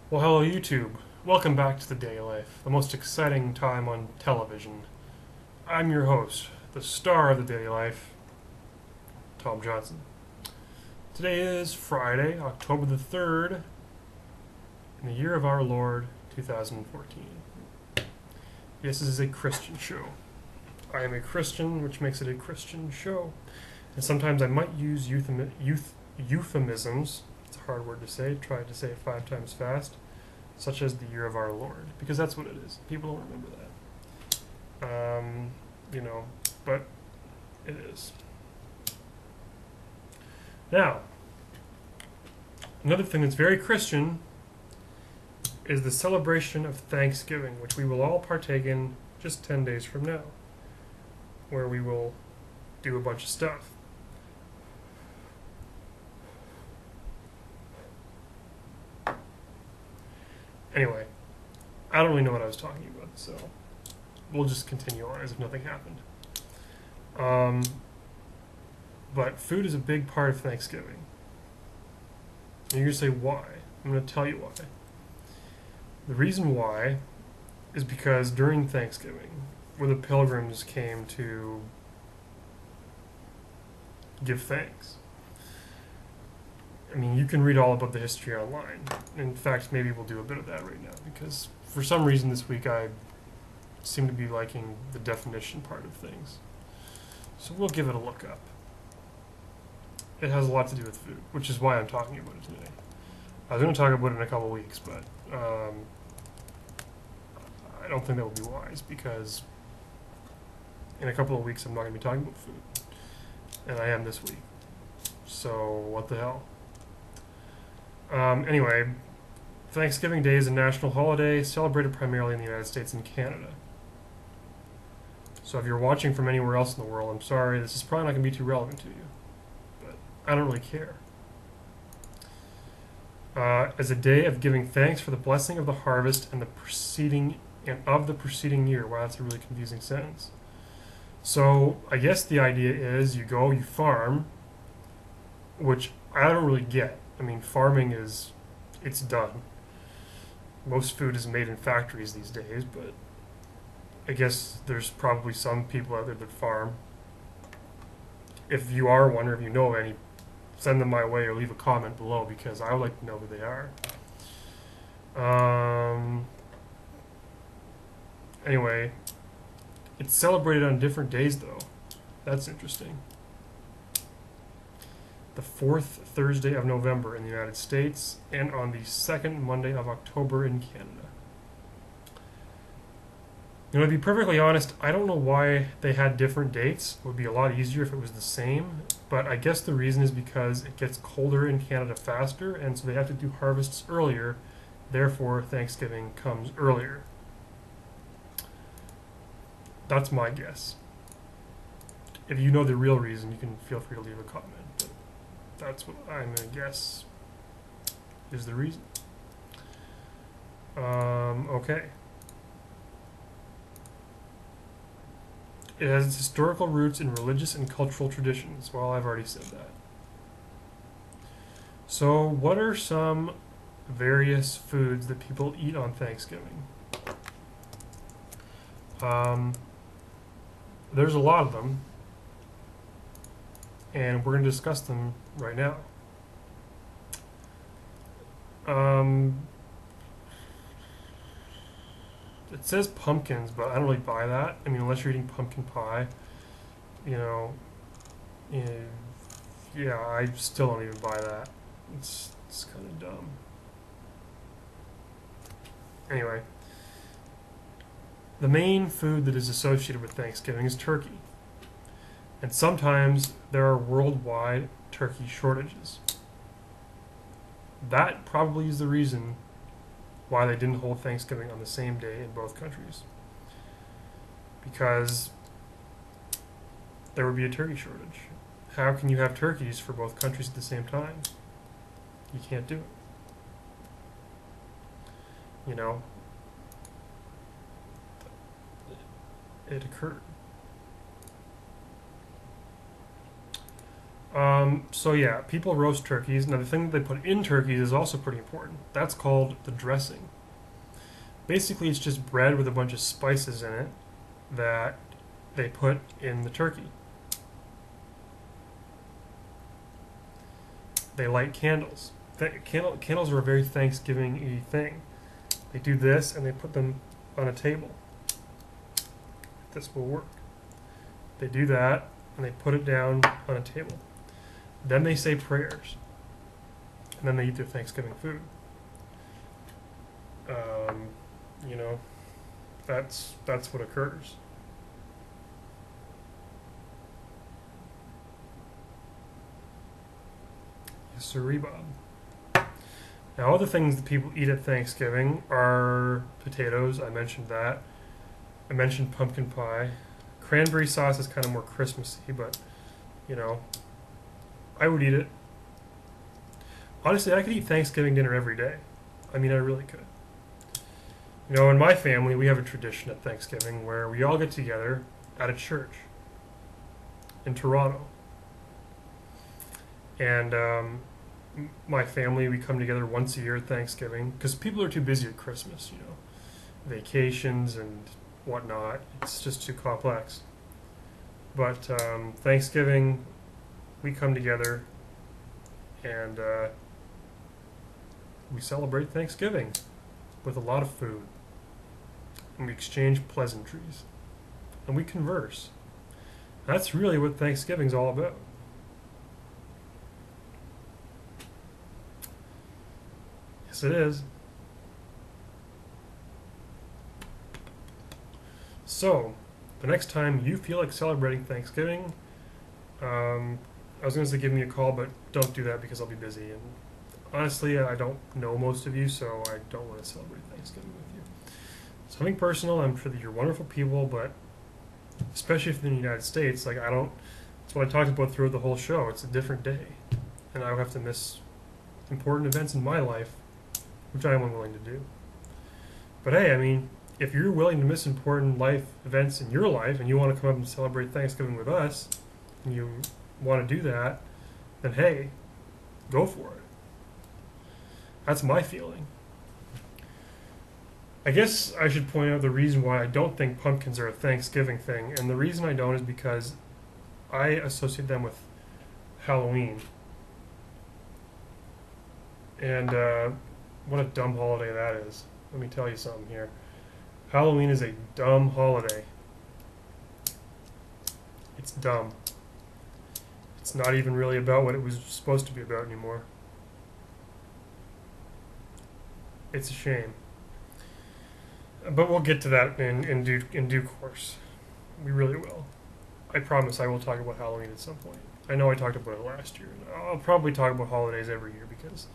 Well, hello, YouTube. Welcome back to the Daily Life, the most exciting time on television. I'm your host, the star of the Daily Life, Tom Johnson. Today is Friday, October the 3rd, in the year of our Lord, 2014. This is a Christian show. I am a Christian, which makes it a Christian show. And sometimes I might use euphemisms. It's a hard word to say. Try to say it 5 times fast. Such as the year of our Lord, because that's what it is. People don't remember that. But it is. Now, another thing that's very Christian is the celebration of Thanksgiving, which we will all partake in just 10 days from now, where we will do a bunch of stuff. Anyway, I don't really know what I was talking about, so we'll just continue on as if nothing happened. But food is a big part of Thanksgiving. And you're going to say why. I'm going to tell you why. The reason why is because during Thanksgiving, when the pilgrims came to give thanks, I mean, you can read all about the history online. In fact, maybe we'll do a bit of that right now, because for some reason this week I seem to be liking the definition part of things. So we'll give it a look up. It has a lot to do with food, which is why I'm talking about it today. I was going to talk about it in a couple weeks, but I don't think that would be wise, because in a couple of weeks I'm not going to be talking about food. And I am this week. So what the hell? Anyway, Thanksgiving Day is a national holiday celebrated primarily in the United States and Canada. So if you're watching from anywhere else in the world, I'm sorry, this is probably not going to be too relevant to you. But I don't really care. As a day of giving thanks for the blessing of the harvest and the preceding year. Wow, that's a really confusing sentence. So I guess the idea is you go, you farm, which I don't really get. I mean, farming it's done. Most food is made in factories these days, but I guess there's probably some people out there that farm. If you are one, or if you know any, send them my way or leave a comment below, because I would like to know who they are. Anyway, it's celebrated on different days, though. That's interesting. The fourth Thursday of November in the United States, and on the second Monday of October in Canada. You know, to be perfectly honest, I don't know why they had different dates. It would be a lot easier if it was the same, but I guess the reason is because it gets colder in Canada faster, and so they have to do harvests earlier, therefore Thanksgiving comes earlier. That's my guess. If you know the real reason, you can feel free to leave a comment. That's what I'm going to guess is the reason. Okay. It has its historical roots in religious and cultural traditions. Well, I've already said that. So, what are some various foods that people eat on Thanksgiving? There's a lot of them, and we're going to discuss them right now. It says pumpkins, but I don't really buy that. I mean, unless you're eating pumpkin pie, you know, yeah, I still don't even buy that. It's kind of dumb. Anyway, the main food that is associated with Thanksgiving is turkey. And sometimes there are worldwide turkey shortages. That probably is the reason why they didn't hold Thanksgiving on the same day in both countries. Because there would be a turkey shortage. How can you have turkeys for both countries at the same time? You can't do it. You know, it occurred. So yeah, people roast turkeys. Now the thing that they put in turkeys is also pretty important. That's called the dressing. Basically, it's just bread with a bunch of spices in it that they put in the turkey. They light candles. Candles are a very Thanksgiving-y thing. They do this and they put them on a table. This will work. They do that and they put it down on a table. Then they say prayers. And then they eat their Thanksgiving food. Um, you know, that's what occurs. Yes, sirree, Bob. Now, other things that people eat at Thanksgiving are potatoes. I mentioned that. I mentioned pumpkin pie. Cranberry sauce is kind of more Christmassy, but you know, I would eat it. Honestly, I could eat Thanksgiving dinner every day. I mean, I really could. You know, in my family, we have a tradition at Thanksgiving where we all get together at a church in Toronto. And my family, we come together once a year at Thanksgiving because people are too busy at Christmas, you know, vacations and whatnot. It's just too complex. But Thanksgiving, we come together and we celebrate Thanksgiving with a lot of food. And we exchange pleasantries. And we converse. That's really what Thanksgiving's all about. Yes, it is. So, the next time you feel like celebrating Thanksgiving, I was going to say give me a call, but don't do that because I'll be busy. And honestly, I don't know most of you, so I don't want to celebrate Thanksgiving with you. Something personal. I'm sure that you're wonderful people, but especially if you're in the United States, like I don't. That's what I talked about throughout the whole show. It's a different day, and I would have to miss important events in my life, which I am unwilling to do. But hey, I mean, if you're willing to miss important life events in your life and you want to come up and celebrate Thanksgiving with us, and you want to do that, then hey, go for it. That's my feeling. I guess I should point out the reason why I don't think pumpkins are a Thanksgiving thing, and the reason I don't is because I associate them with Halloween. And what a dumb holiday that is. Let me tell you something here. Halloween is a dumb holiday. It's dumb. It's not even really about what it was supposed to be about anymore. It's a shame. But we'll get to that in due course. We really will. I promise I will talk about Halloween at some point. I know I talked about it last year. I'll probably talk about holidays every year because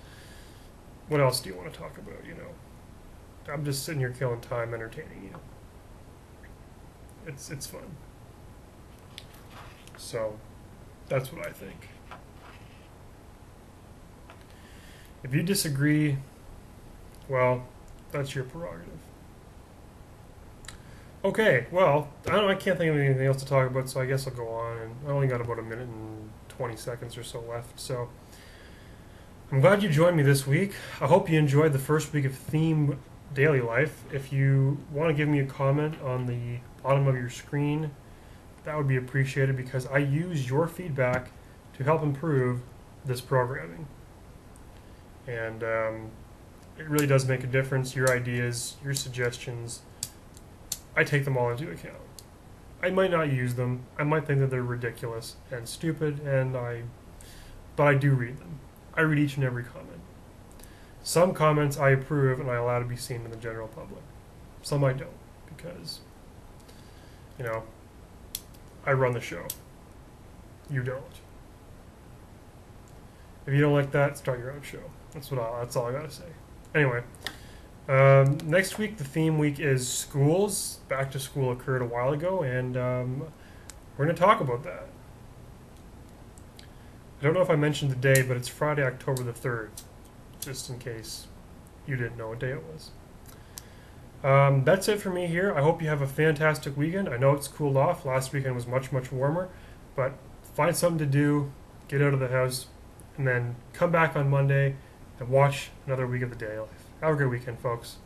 what else do you want to talk about, you know? I'm just sitting here killing time entertaining you. It's fun. So, that's what I think. If you disagree, well, that's your prerogative. Okay, well, I can't think of anything else to talk about, so I guess I'll go on. And I only got about a minute and 20 seconds or so left, so I'm glad you joined me this week. I hope you enjoyed the first week of Theme Daily Life. If you want to give me a comment on the bottom of your screen, that would be appreciated because I use your feedback to help improve this programming. And it really does make a difference. Your ideas, your suggestions, I take them all into account. I might not use them. I might think that they're ridiculous and stupid, but I do read them. I read each and every comment. Some comments I approve and I allow to be seen in the general public. Some I don't, because, you know, I run the show. You don't. If you don't like that, start your own show. That's all I gotta say. Anyway, next week, the theme week is schools. Back to school occurred a while ago, and we're going to talk about that. I don't know if I mentioned the day, but it's Friday, October the 3rd, just in case you didn't know what day it was. That's it for me here. I hope you have a fantastic weekend. I know it's cooled off. Last weekend was much, much warmer, but find something to do. get out of the house, and then come back on Monday and watch another week of the day life. Have a great weekend, folks.